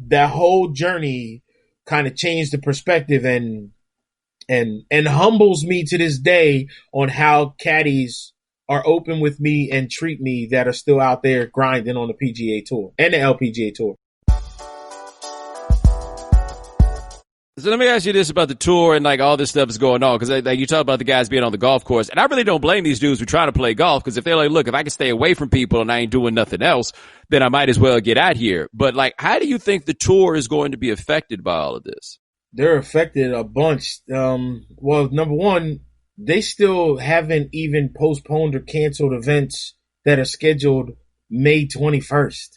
that whole journey kind of changed the perspective and humbles me to this day on how caddies are open with me and treat me that are still out there grinding on the PGA Tour and the LPGA Tour.
So let me ask you this about the tour and like all this stuff is going on, because like you talk about the guys being on the golf course, and I really don't blame these dudes who try to play golf, because if they're like, look, if I can stay away from people and I ain't doing nothing else, then I might as well get out here. But like, how do you think the tour is going to be affected by all of this?
They're affected a bunch. Well, number one, they still haven't even postponed or canceled events that are scheduled May 21st,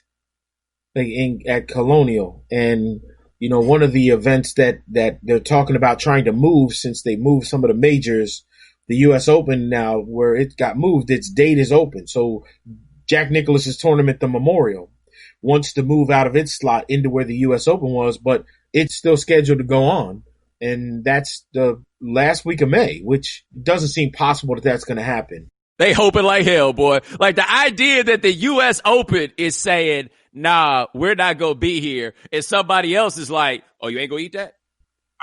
like at Colonial. And one of the events that they're talking about trying to move, since they moved some of the majors, the U.S. Open now, where it got moved, its date is open. So Jack Nicklaus's tournament, the Memorial, wants to move out of its slot into where the U.S. Open was, but it's still scheduled to go on. And that's the last week of May, which doesn't seem possible that that's going to happen.
They hoping like hell, boy. Like the idea that the U.S. Open is saying, nah, we're not going to be here, and somebody else is like, oh, you ain't going to eat that?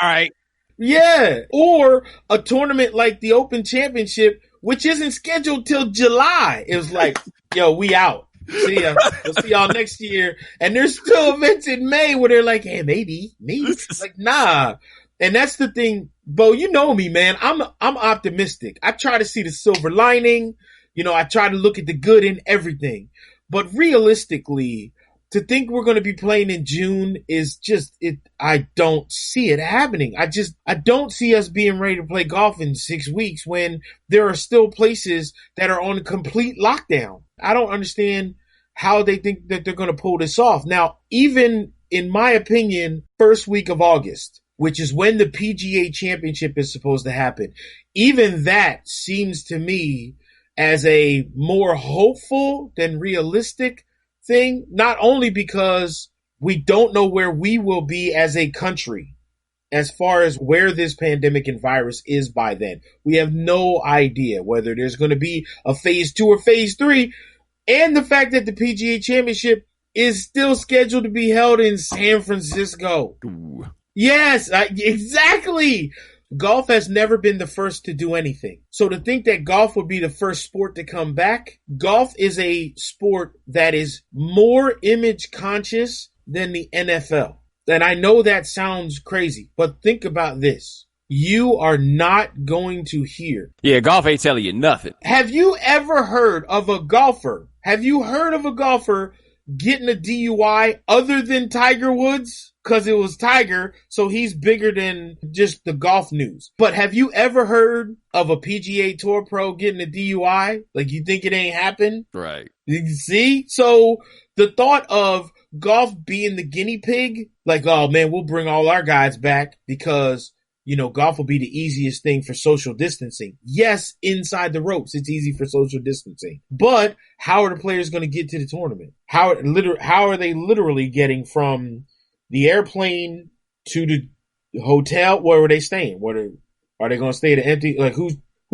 All right.
Yeah. Or a tournament like the Open Championship, which isn't scheduled till July. It was like, yo, we out. See ya. We'll see y'all next year. And there's still events in May where they're like, hey, maybe me. Like, nah. And that's the thing, Bo, you know me, man. I'm optimistic. I try to see the silver lining. I try to look at the good in everything. But realistically, to think we're going to be playing in June is just it. I don't see it happening. I don't see us being ready to play golf in 6 weeks when there are still places that are on a complete lockdown. I don't understand how they think that they're going to pull this off. Now, even in my opinion, first week of August, which is when the PGA Championship is supposed to happen, even that seems to me as a more hopeful than realistic thing, not only because we don't know where we will be as a country as far as where this pandemic and virus is by then. We have no idea whether there's going to be a phase 2 or phase 3, and the fact that the PGA Championship is still scheduled to be held in San Francisco.
Ooh.
Yes, exactly. Golf has never been the first to do anything. So to think that golf would be the first sport to come back, golf is a sport that is more image conscious than the NFL. And I know that sounds crazy, but think about this. You are not going to hear.
Yeah, golf ain't telling you nothing.
Have you ever heard of a golfer? Have you heard of a golfer getting a DUI other than Tiger Woods? Because it was Tiger, so he's bigger than just the golf news. But have you ever heard of a PGA Tour pro getting a DUI? Like, you think it ain't happened?
Right.
You see? So the thought of golf being the guinea pig, like, oh man, we'll bring all our guys back because, golf will be the easiest thing for social distancing. Yes, inside the ropes, it's easy for social distancing. But how are the players going to get to the tournament? How are they literally getting from the airplane to the hotel? Where are they staying? Are they going to stay at an empty, like who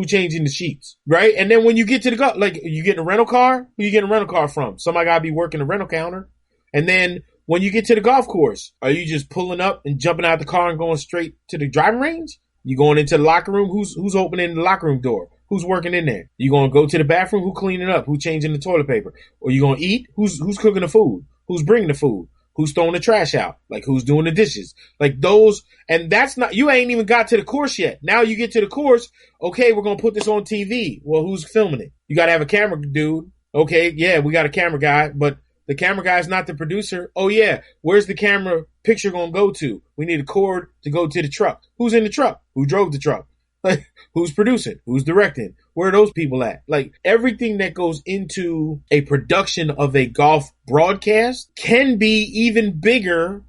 changing the sheets, right? And then when you get to the golf, like you getting a rental car? Who you getting a rental car from? Somebody got to be working the rental counter. And then when you get to the golf course, are you just pulling up and jumping out the car and going straight to the driving range? You going into the locker room? Who's opening the locker room door? Who's working in there? You going to go to the bathroom? Who cleaning up? Who changing the toilet paper? Or you going to eat? Who's cooking the food? Who's bringing the food? who's throwing the trash out, like who's doing the dishes, like those. And that's not, you ain't even got to the course yet. Now you get to the course. Okay, we're going to put this on TV. Well, who's filming it? You got to have a camera dude. Okay, yeah, we got a camera guy, but the camera guy is not the producer. Oh yeah, where's the camera picture going to go to? We need a cord to go to the truck. Who's in the truck? Who drove the truck? Like, who's producing? Who's directing? Where are those people at? Like, everything that goes into a production of a golf broadcast can be even bigger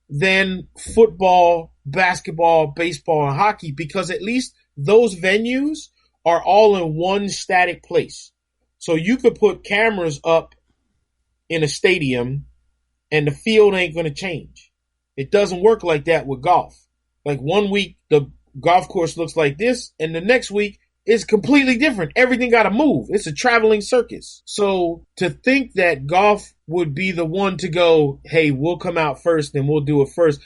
than football, basketball, baseball, and hockey, because at least those venues are all in one static place. So you could put cameras up in a stadium and the field ain't going to change. It doesn't work like that with golf. Like, one week the golf course looks like this, and the next week it's completely different. Everything got to move. It's a traveling circus. So to think that golf would be the one to go, hey, we'll come out first and we'll do it first.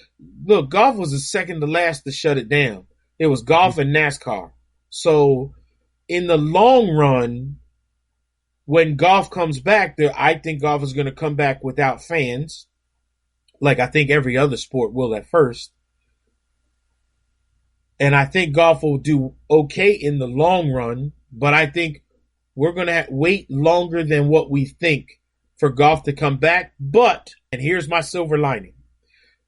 Look, golf was the second to last to shut it down. It was golf and NASCAR. So in the long run, when golf comes back, I think golf is going to come back without fans, like I think every other sport will at first. And I think golf will do okay in the long run, but I think we're going to wait longer than what we think for golf to come back. But, and here's my silver lining,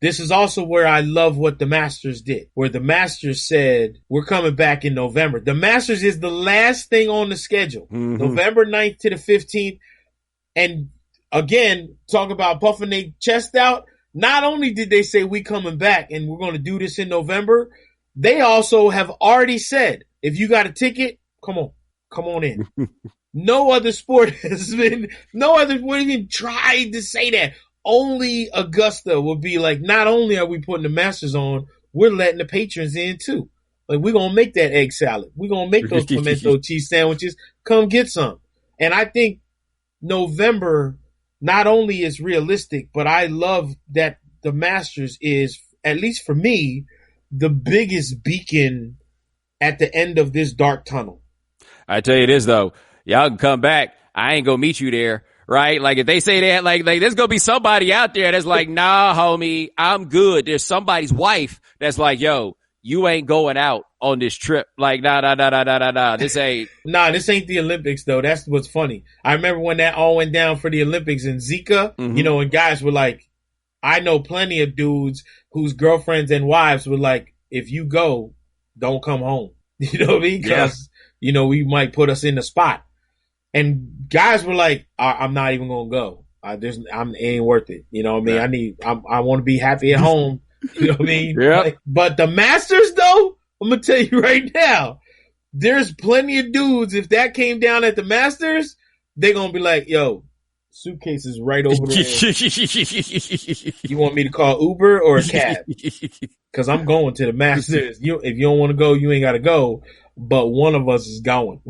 this is also where I love what the Masters did, where the Masters said, we're coming back in November. The Masters is the last thing on the schedule, November 9th to the 15th. And again, talk about puffing their chest out. Not only did they say we coming back and we're going to do this in November, they also have already said, if you got a ticket, come on in. No other sport has been, wouldn't even tried to say that. Only Augusta will be like, not only are we putting the Masters on, we're letting the patrons in too. Like, we're going to make that egg salad. We're going to make those pimento cheese sandwiches. Come get some. And I think November not only is realistic, but I love that the Masters is, at least for me, the biggest beacon at the end of this dark tunnel.
I tell you this though, y'all can come back. I ain't gonna meet you there, right? Like, if they say that, like there's gonna be somebody out there that's like, nah, homie, I'm good. There's somebody's wife that's like, yo, you ain't going out on this trip. Like, nah. This ain't.
Nah, this ain't the Olympics though. That's what's funny. I remember when that all went down for the Olympics in Zika, and guys were like, I know plenty of dudes whose girlfriends and wives were like, if you go, don't come home. You know what I mean? Because, we might put us in the spot. And guys were like, I'm not even going to go. It ain't worth it. You know what I mean? I want to be happy at home. You know what I mean?
Yeah.
But the Masters though, I'm going to tell you right now, there's plenty of dudes. If that came down at the Masters, they're going to be like, yo, suitcase is right over there. You want me to call Uber or a cab? Because I'm going to the Masters. If you don't want to go, you ain't got to go. But one of us is going.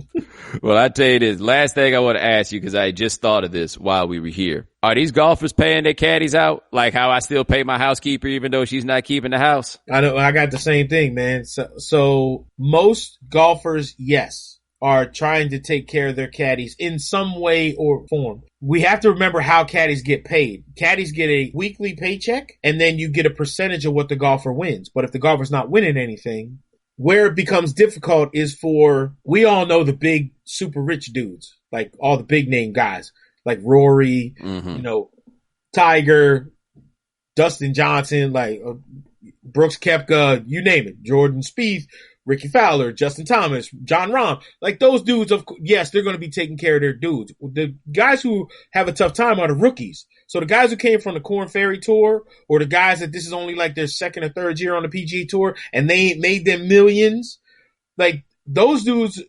Well, I tell you this. Last thing I want to ask you, because I just thought of this while we were here. Are these golfers paying their caddies out? Like how I still pay my housekeeper even though she's not keeping the house?
I know. I got the same thing, man. So most golfers, yes, are trying to take care of their caddies in some way or form. We have to remember how caddies get paid. Caddies get a weekly paycheck, and then you get a percentage of what the golfer wins. But if the golfer's not winning anything, where it becomes difficult is we all know the big super rich dudes, like all the big name guys, like Rory, Tiger, Dustin Johnson, like Brooks Koepka, you name it, Jordan Spieth, Ricky Fowler, Justin Thomas, John Rahm, like those dudes, yes, they're going to be taking care of their dudes. The guys who have a tough time are the rookies. So the guys who came from the Korn Ferry Tour, or the guys that this is only like their second or third year on the PGA Tour and they ain't made them millions, like those dudes,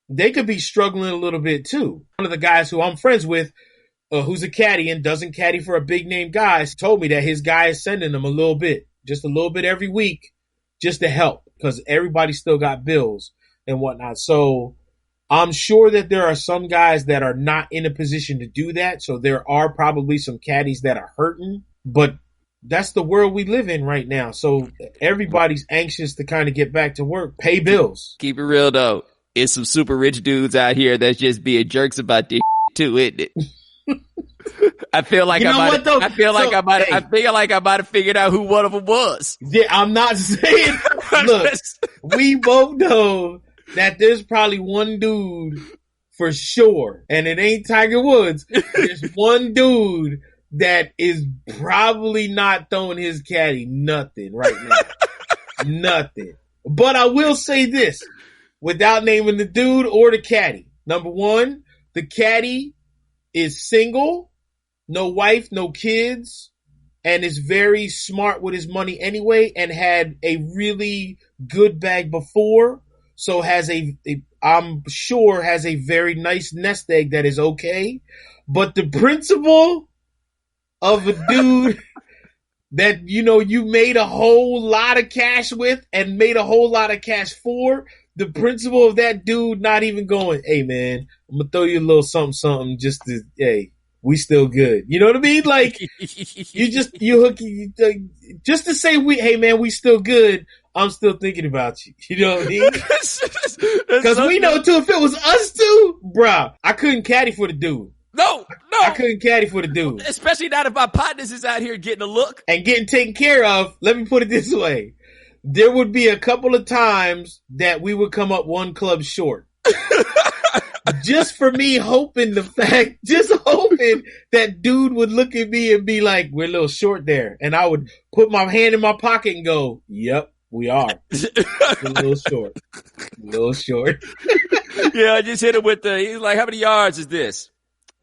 they could be struggling a little bit too. One of the guys who I'm friends with, who's a caddy and doesn't caddy for a big name guy, told me that his guy is sending him just a little bit every week, just to help, because everybody still got bills and whatnot. So I'm sure that there are some guys that are not in a position to do that. So there are probably some caddies that are hurting, but that's the world we live in right now. So everybody's anxious to kind of get back to work, pay bills.
Keep it real though. It's some super rich dudes out here that's just being jerks about this too, isn't it? I feel like
You know what, though?
I feel like
So,
I might.
hey.
I feel like I might have figured out who one of them was.
Yeah, I'm not saying. Look, we both know that there's probably one dude for sure, and it ain't Tiger Woods. There's one dude that is probably not throwing his caddy nothing right now. Nothing. But I will say this, without naming the dude or the caddy. Number one, the caddy is single, no wife, no kids, and is very smart with his money anyway, and had a really good bag before. So I'm sure has a very nice nest egg that is okay. But the principle of a dude that, you made a whole lot of cash with and made a whole lot of cash for, the principle of that dude not even going, hey man, I'm gonna throw you a little something just to, hey, we still good. You know what I mean? Like, just to say hey man, we still good. I'm still thinking about you. You know what I mean? Because we know too, if it was us two, bruh, I couldn't caddy for the dude.
No.
I couldn't caddy for the dude.
Especially not if my partners is out here getting a look.
And getting taken care of. Let me put it this way. There would be a couple of times that we would come up one club short. Just for me hoping that dude would look at me and be like, we're a little short there. And I would put my hand in my pocket and go, yep, we are. We're a little short.
Yeah, I just hit him with he's like, how many yards is this?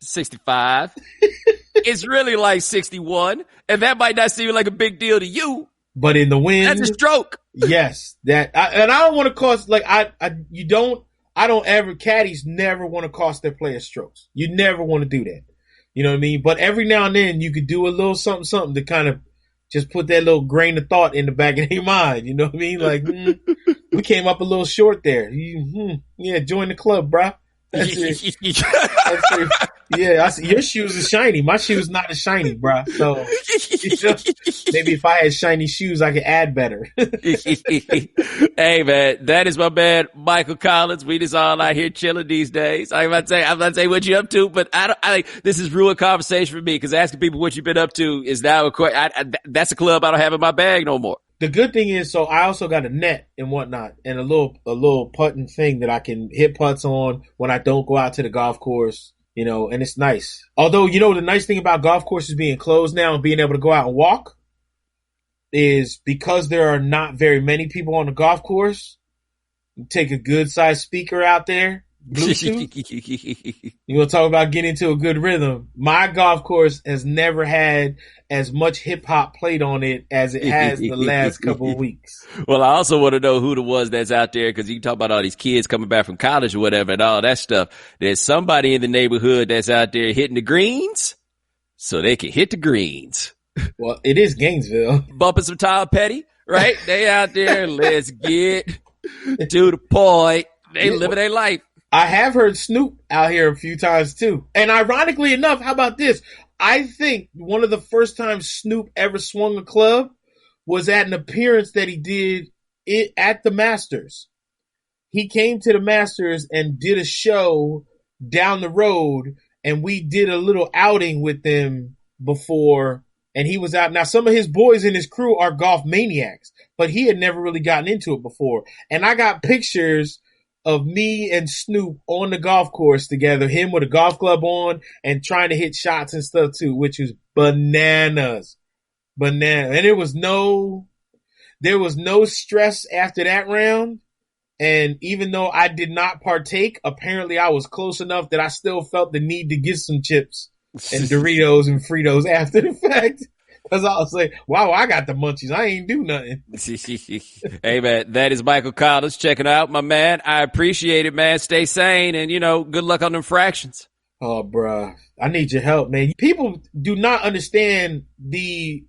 65. It's really like 61. And that might not seem like a big deal to you.
But in the wind.
That's a stroke.
Yes. And I don't want to cost, like, caddies never want to cost their players strokes. You never want to do that. You know what I mean? But every now and then you could do a little something to kind of just put that little grain of thought in the back of their mind. You know what I mean? Like, we came up a little short there. Yeah, join the club, bruh. That's it. Yeah, your shoes are shiny. My shoes not as shiny, bruh. So maybe if I had shiny shoes, I could add better.
Hey man, that is my man Michael Collins. We just all out here chilling these days. I'm about to say what you up to, but this is ruined conversation for me because asking people what you've been up to is now that's a club I don't have in my bag no more.
The good thing is, so I also got a net and whatnot, and a little putting thing that I can hit putts on when I don't go out to the golf course, and it's nice. Although, the nice thing about golf courses being closed now and being able to go out and walk is because there are not very many people on the golf course. You take a good sized speaker out there, Bluetooth. You want to talk about getting into a good rhythm? My golf course has never had as much hip hop played on it as it has the last couple of weeks.
Well, I also want to know who the ones that's out there because you can talk about all these kids coming back from college or whatever and all that stuff. There's somebody in the neighborhood that's out there hitting the greens so they can hit the greens.
Well, it is Gainesville.
Bumping some Tom Petty, right? They out there. Let's get to the point. They living their life.
I have heard Snoop out here a few times too. And ironically enough, how about this? I think one of the first times Snoop ever swung a club was at an appearance that he did at the Masters. He came to the Masters and did a show down the road, and we did a little outing with them before, and he was out. Now, some of his boys in his crew are golf maniacs, but he had never really gotten into it before. And I got pictures of me and Snoop on the golf course together, him with a golf club on and trying to hit shots and stuff too, which was bananas. And there was no stress after that round. And even though I did not partake, apparently I was close enough that I still felt the need to get some chips and Doritos and Fritos after the fact. Because I was like, wow, I got the munchies. I ain't do nothing.
Hey, man, that is Michael Collins checking out, my man. I appreciate it, man. Stay sane and, good luck on them fractions.
Oh, bruh. I need your help, man. People do not understand the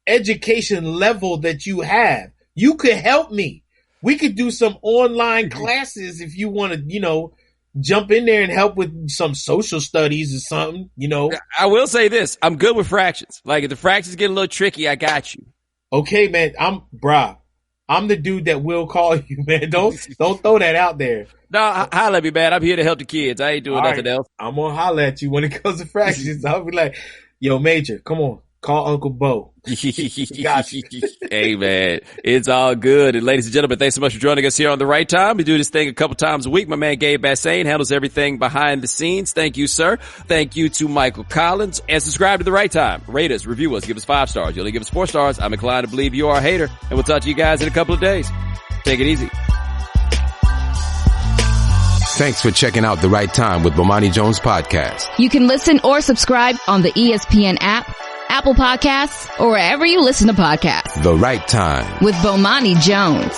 education level that you have. You could help me. We could do some online classes if you want to, jump in there and help with some social studies or something,
I will say this. I'm good with fractions. Like, if the fractions get a little tricky, I got you.
Okay, man. I'm the dude that will call you, man. Don't throw that out there.
No, holla at me, man. I'm here to help the kids. I ain't doing nothing else.
I'm gonna holler at you when it comes to fractions. I'll be like, yo, Major, come on. Call Uncle Bo.
Got you. Hey, man, it's all good. And ladies and gentlemen, thanks so much for joining us here on The Right Time. We do this thing a couple times a week. My man Gabe Bassane handles everything behind the scenes. Thank you, sir. Thank you to Michael Collins. And subscribe to The Right Time. Rate us, review us, give us 5 stars. You only give us 4 stars. I'm inclined to believe you are a hater. And we'll talk to you guys in a couple of days. Take it easy.
Thanks for checking out The Right Time with Bomani Jones podcast.
You can listen or subscribe on the ESPN app, Apple Podcasts, or wherever you listen to podcasts.
The Right Time
with Bomani Jones.